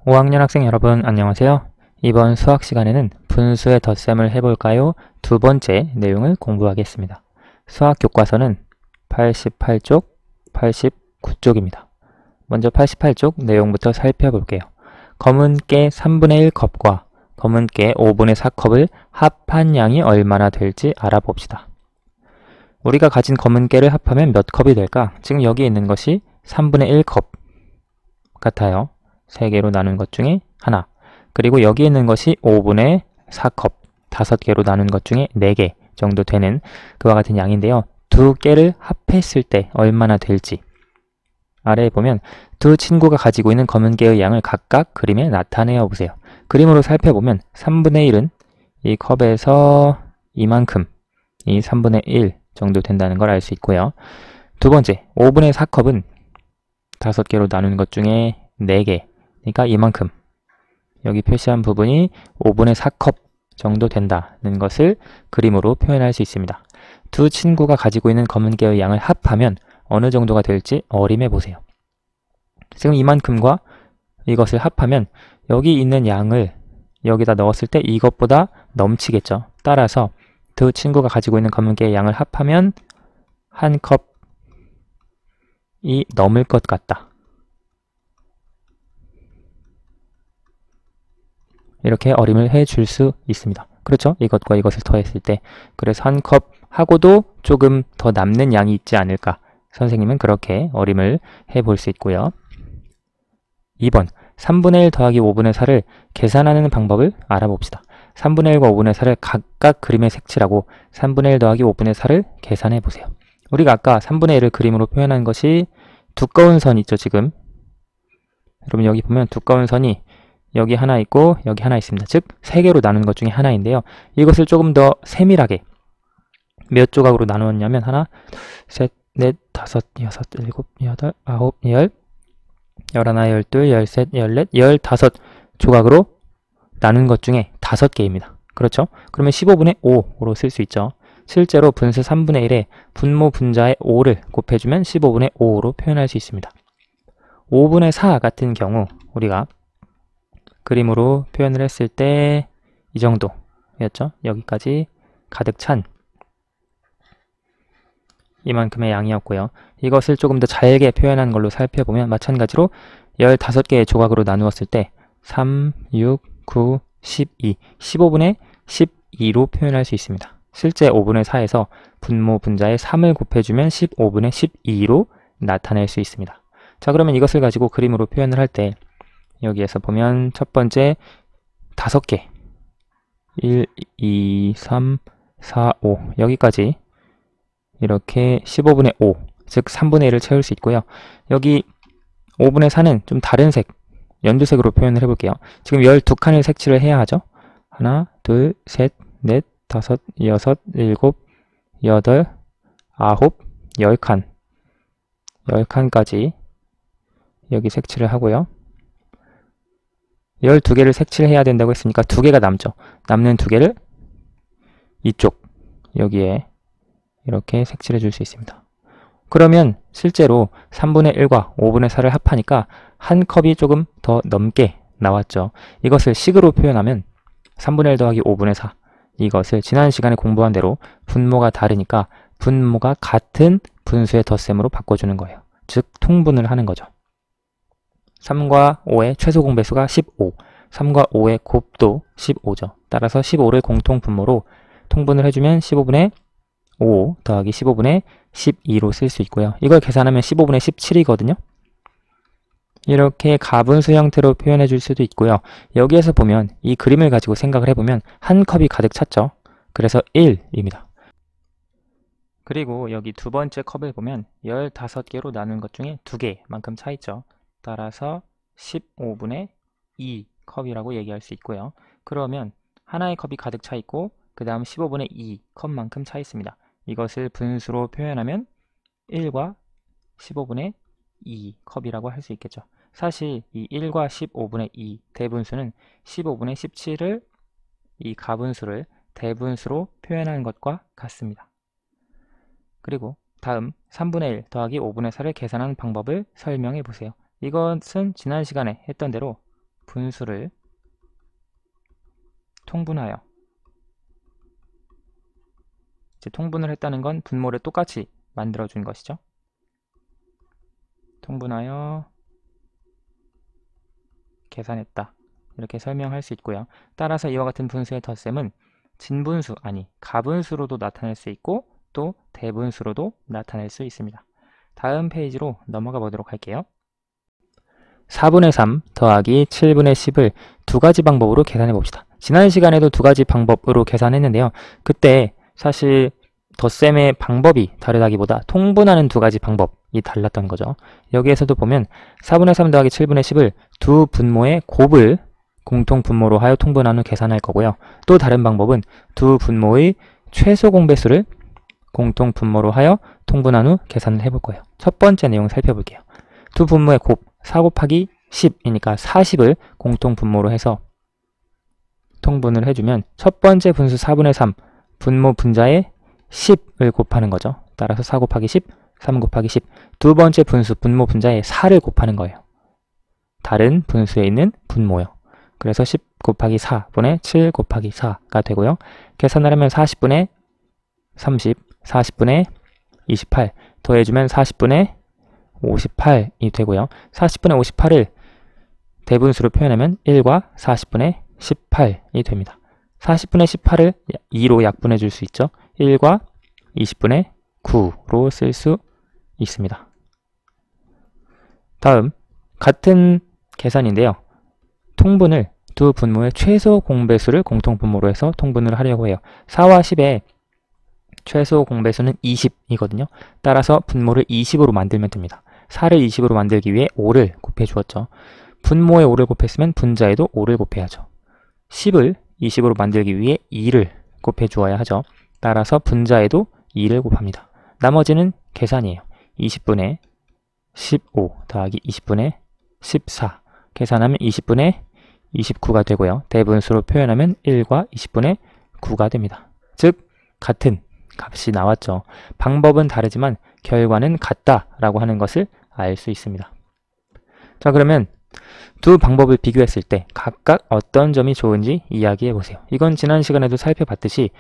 5학년 학생 여러분 안녕하세요. 이번 수학 시간에는 분수의 덧셈을 해볼까요? 두 번째 내용을 공부하겠습니다. 수학 교과서는 88쪽, 89쪽입니다. 먼저 88쪽 내용부터 살펴볼게요. 검은 깨 3분의 1 컵과 검은 깨 5분의 4 컵을 합한 양이 얼마나 될지 알아봅시다. 우리가 가진 검은 깨를 합하면 몇 컵이 될까? 지금 여기 있는 것이 3분의 1 컵 같아요. 3개로 나눈 것 중에 하나. 그리고 여기 있는 것이 5분의 4컵, 5개로 나눈 것 중에 4개 정도 되는 그와 같은 양인데요. 두 개를 합했을 때 얼마나 될지 아래에 보면 두 친구가 가지고 있는 검은 깨의 양을 각각 그림에 나타내어 보세요. 그림으로 살펴보면 3분의 1은 이 컵에서 이만큼, 이 3분의 1 정도 된다는 걸 알 수 있고요. 두 번째, 5분의 4컵은 5개로 나눈 것 중에 4개, 그러니까 이만큼. 여기 표시한 부분이 5분의 4컵 정도 된다는 것을 그림으로 표현할 수 있습니다. 두 친구가 가지고 있는 검은 깨의 양을 합하면 어느 정도가 될지 어림해 보세요. 지금 이만큼과 이것을 합하면 여기 있는 양을 여기다 넣었을 때 이것보다 넘치겠죠. 따라서 두 친구가 가지고 있는 검은 깨의 양을 합하면 한 컵이 넘을 것 같다. 이렇게 어림을 해줄 수 있습니다. 그렇죠? 이것과 이것을 더했을 때. 그래서 한 컵하고도 조금 더 남는 양이 있지 않을까. 선생님은 그렇게 어림을 해볼 수 있고요. 2번, 3분의 1 더하기 5분의 4를 계산하는 방법을 알아봅시다. 3분의 1과 5분의 4를 각각 그림에 색칠하고 3분의 1 더하기 5분의 4를 계산해 보세요. 우리가 아까 3분의 1을 그림으로 표현한 것이 두꺼운 선 있죠, 지금. 여러분 여기 보면 두꺼운 선이 여기 하나 있고 여기 하나 있습니다. 즉 3개로 나눈 것 중에 하나인데요. 이것을 조금 더 세밀하게 몇 조각으로 나누었냐면 하나, 셋, 넷, 다섯, 여섯, 일곱, 여덟, 아홉, 열, 열하나, 열둘, 열셋, 열넷, 15조각으로 나눈 것 중에 5개입니다. 그렇죠? 그러면 15분의 5로 쓸 수 있죠. 실제로 분수 3분의 1에 분모 분자의 5를 곱해주면 15분의 5로 표현할 수 있습니다. 5분의 4 같은 경우 우리가 그림으로 표현을 했을 때 이 정도였죠. 여기까지 가득 찬 이만큼의 양이었고요. 이것을 조금 더 잘게 표현한 걸로 살펴보면 마찬가지로 15개의 조각으로 나누었을 때 3, 6, 9, 12, 15분의 12로 표현할 수 있습니다. 실제 5분의 4에서 분모 분자에 3을 곱해주면 15분의 12로 나타낼 수 있습니다. 자, 그러면 이것을 가지고 그림으로 표현을 할 때 여기에서 보면 첫 번째 5개 1, 2, 3, 4, 5 여기까지 이렇게 15분의 5, 즉 3분의 1을 채울 수 있고요. 여기 5분의 4는 좀 다른 색, 연두색으로 표현을 해볼게요. 지금 12칸을 색칠을 해야 하죠. 하나, 둘, 셋, 넷, 다섯, 여섯, 일곱, 여덟, 아홉, 10칸 10칸까지 여기 색칠을 하고요. 12개를 색칠해야 된다고 했으니까 2개가 남죠. 남는 2개를 이쪽 여기에 이렇게 색칠해 줄 수 있습니다. 그러면 실제로 3분의 1과 5분의 4를 합하니까 한 컵이 조금 더 넘게 나왔죠. 이것을 식으로 표현하면 3분의 1 더하기 5분의 4 이것을 지난 시간에 공부한 대로 분모가 다르니까 분모가 같은 분수의 덧셈으로 바꿔주는 거예요. 즉 통분을 하는 거죠. 3과 5의 최소 공배수가 15, 3과 5의 곱도 15죠. 따라서 15를 공통분모로 통분을 해주면 15분의 5 더하기 15분의 12로 쓸 수 있고요. 이걸 계산하면 15분의 17이거든요. 이렇게 가분수 형태로 표현해 줄 수도 있고요. 여기에서 보면 이 그림을 가지고 생각을 해보면 한 컵이 가득 찼죠. 그래서 1입니다. 그리고 여기 두 번째 컵을 보면 15개로 나눈 것 중에 2개만큼 차 있죠. 따라서 15분의 2 컵이라고 얘기할 수 있고요. 그러면 하나의 컵이 가득 차 있고 그 다음 15분의 2 컵만큼 차 있습니다. 이것을 분수로 표현하면 1과 15분의 2 컵이라고 할 수 있겠죠. 사실 이 1과 15분의 2 대분수는 15분의 17을 이 가분수를 대분수로 표현하는 것과 같습니다. 그리고 다음 3분의 1 더하기 5분의 4를 계산하는 방법을 설명해 보세요. 이것은 지난 시간에 했던 대로 분수를 통분하여, 이제 통분을 했다는 건 분모를 똑같이 만들어 준 것이죠. 통분하여 계산했다, 이렇게 설명할 수 있고요. 따라서 이와 같은 분수의 덧셈은 진분수, 아니 가분수로도 나타낼 수 있고 또 대분수로도 나타낼 수 있습니다. 다음 페이지로 넘어가 보도록 할게요. 4분의 3 더하기 7분의 10을 두 가지 방법으로 계산해 봅시다. 지난 시간에도 두 가지 방법으로 계산했는데요. 그때 사실 덧셈의 방법이 다르다기보다 통분하는 두 가지 방법이 달랐던 거죠. 여기에서도 보면 4분의 3 더하기 7분의 10을 두 분모의 곱을 공통 분모로 하여 통분한 후 계산할 거고요. 또 다른 방법은 두 분모의 최소 공배수를 공통 분모로 하여 통분한 후 계산을 해볼 거예요. 첫 번째 내용 살펴볼게요. 두 분모의 곱 4 곱하기 10이니까 40을 공통 분모로 해서 통분을 해주면 첫 번째 분수 4분의 3 분모 분자에 10을 곱하는 거죠. 따라서 4 곱하기 10, 3 곱하기 10. 두 번째 분수 분모 분자에 4를 곱하는 거예요. 다른 분수에 있는 분모요. 그래서 10 곱하기 4분의 7 곱하기 4가 되고요. 계산을 하면 40분의 30, 40분의 28 더해주면 40분의 58이 되고요. 40분의 58을 대분수로 표현하면 1과 40분의 18이 됩니다. 40분의 18을 2로 약분해 줄 수 있죠. 1과 20분의 9로 쓸 수 있습니다. 다음 같은 계산인데요. 통분을 두 분모의 최소 공배수를 공통 분모로 해서 통분을 하려고 해요. 4와 10의 최소 공배수는 20이거든요. 따라서 분모를 20으로 만들면 됩니다. 4를 20으로 만들기 위해 5를 곱해 주었죠. 분모에 5를 곱했으면 분자에도 5를 곱해야죠. 10을 20으로 만들기 위해 2를 곱해 주어야 하죠. 따라서 분자에도 2를 곱합니다. 나머지는 계산이에요. 20분의 15 더하기 20분의 14 계산하면 20분의 29가 되고요. 대분수로 표현하면 1과 20분의 9가 됩니다. 즉 같은 값이 나왔죠. 방법은 다르지만 결과는 같다라고 하는 것을 알 수 있습니다. 자, 그러면 두 방법을 비교했을 때 각각 어떤 점이 좋은지 이야기해 보세요. 이건 지난 시간에도 살펴봤듯이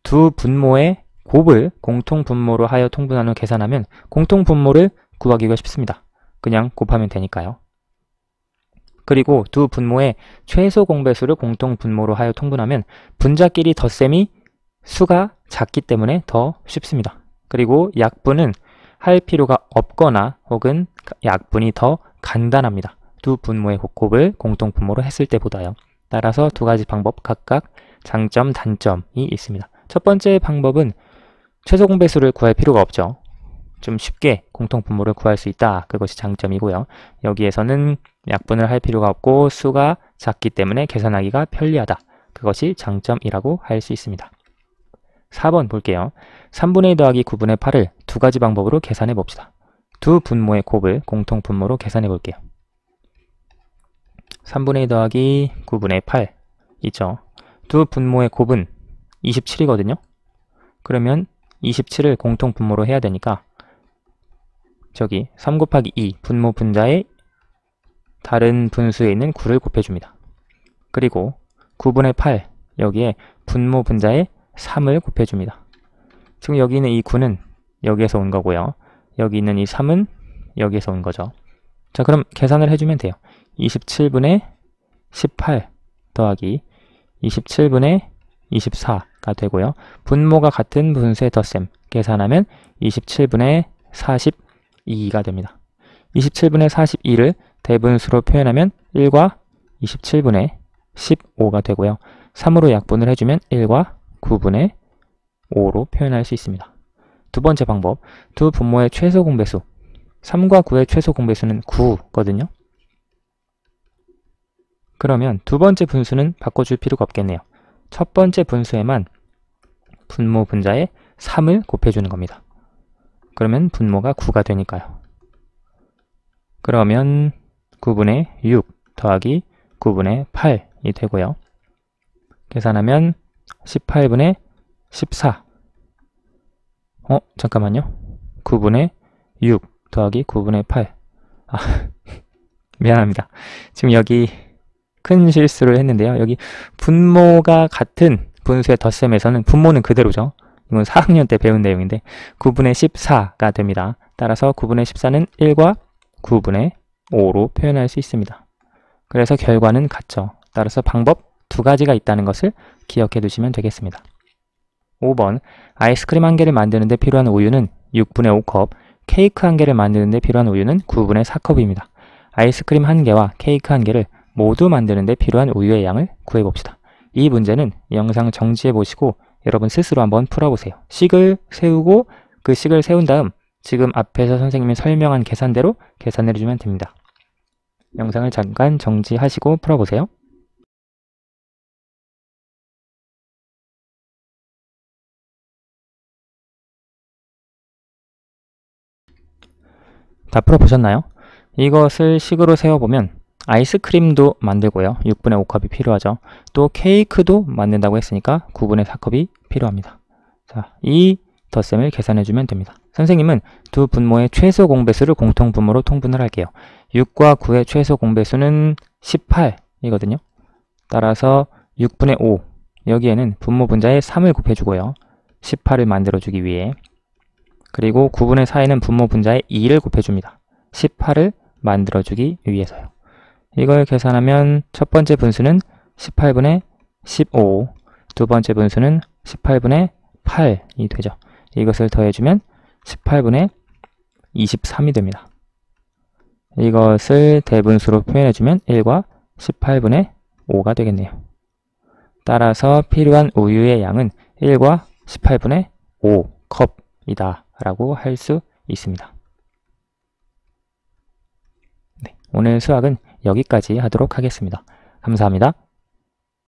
두 분모의 곱을 공통 분모로 하여 통분한 후 계산하면 공통 분모를 구하기가 쉽습니다. 그냥 곱하면 되니까요. 그리고 두 분모의 최소 공배수를 공통 분모로 하여 통분하면 분자끼리 덧셈이 수가 작기 때문에 더 쉽습니다. 그리고 약분은 할 필요가 없거나 혹은 약분이 더 간단합니다. 두 분모의 곱을 공통 분모로 했을 때보다요. 따라서 두 가지 방법 각각 장점, 단점이 있습니다. 첫 번째 방법은 최소 공배수를 구할 필요가 없죠. 좀 쉽게 공통 분모를 구할 수 있다. 그것이 장점이고요. 여기에서는 약분을 할 필요가 없고 수가 작기 때문에 계산하기가 편리하다. 그것이 장점이라고 할 수 있습니다. 4번 볼게요. 3분의 2 더하기 9분의 8을 두 가지 방법으로 계산해 봅시다. 두 분모의 곱을 공통 분모로 계산해 볼게요. 3분의 2 더하기 9분의 8 있죠. 두 분모의 곱은 27이거든요. 그러면 27을 공통 분모로 해야 되니까 저기 3 곱하기 2 분모 분자에 다른 분수에 있는 9를 곱해줍니다. 그리고 9분의 8 여기에 분모 분자에 3을 곱해줍니다. 지금 여기 있는 이 9는 여기에서 온 거고요. 여기 있는 이 3은 여기에서 온 거죠. 자, 그럼 계산을 해주면 돼요. 27분의 18 더하기 27분의 24가 되고요. 분모가 같은 분수의 덧셈 계산하면 27분의 42가 됩니다. 27분의 42를 대분수로 표현하면 1과 27분의 15가 되고요. 3으로 약분을 해주면 1과 9분의 5로 표현할 수 있습니다. 두 번째 방법, 두 분모의 최소 공배수 3과 9의 최소 공배수는 9거든요. 그러면 두 번째 분수는 바꿔줄 필요가 없겠네요. 첫 번째 분수에만 분모 분자에 3을 곱해주는 겁니다. 그러면 분모가 9가 되니까요. 그러면 9분의 6 더하기 9분의 8이 되고요. 계산하면 18분의 14 잠깐만요. 9분의 6 더하기 9분의 8 미안합니다. 지금 여기 큰 실수를 했는데요. 여기 분모가 같은 분수의 덧셈에서는 분모는 그대로죠. 이건 4학년 때 배운 내용인데 9분의 14가 됩니다. 따라서 9분의 14는 1과 9분의 5로 표현할 수 있습니다. 그래서 결과는 같죠. 따라서 방법 두 가지가 있다는 것을 기억해 두시면 되겠습니다. 5번 아이스크림 1개를 만드는 데 필요한 우유는 6분의 5컵, 케이크 1개를 만드는 데 필요한 우유는 9분의 4컵입니다. 아이스크림 1개와 케이크 1개를 모두 만드는 데 필요한 우유의 양을 구해봅시다. 이 문제는 영상 정지해 보시고 여러분 스스로 한번 풀어보세요. 식을 세우고 그 식을 세운 다음 지금 앞에서 선생님이 설명한 계산대로 계산을 해주면 됩니다. 영상을 잠깐 정지하시고 풀어보세요. 다 풀어보셨나요? 이것을 식으로 세워보면 아이스크림도 만들고요. 6분의 5컵이 필요하죠. 또 케이크도 만든다고 했으니까 9분의 4컵이 필요합니다. 자, 이 덧셈을 계산해주면 됩니다. 선생님은 두 분모의 최소 공배수를 공통분모로 통분을 할게요. 6과 9의 최소 공배수는 18이거든요. 따라서 6분의 5, 여기에는 분모 분자에 3을 곱해주고요. 18을 만들어주기 위해. 그리고 9분의 4에는 분모 분자에 2를 곱해줍니다. 18을 만들어주기 위해서요. 이걸 계산하면 첫 번째 분수는 18분의 15, 두 번째 분수는 18분의 8이 되죠. 이것을 더해주면 18분의 23이 됩니다. 이것을 대분수로 표현해주면 1과 18분의 5가 되겠네요. 따라서 필요한 우유의 양은 1과 18분의 5컵이다 라고 할 수 있습니다. 네, 오늘 수학은 여기까지 하도록 하겠습니다. 감사합니다.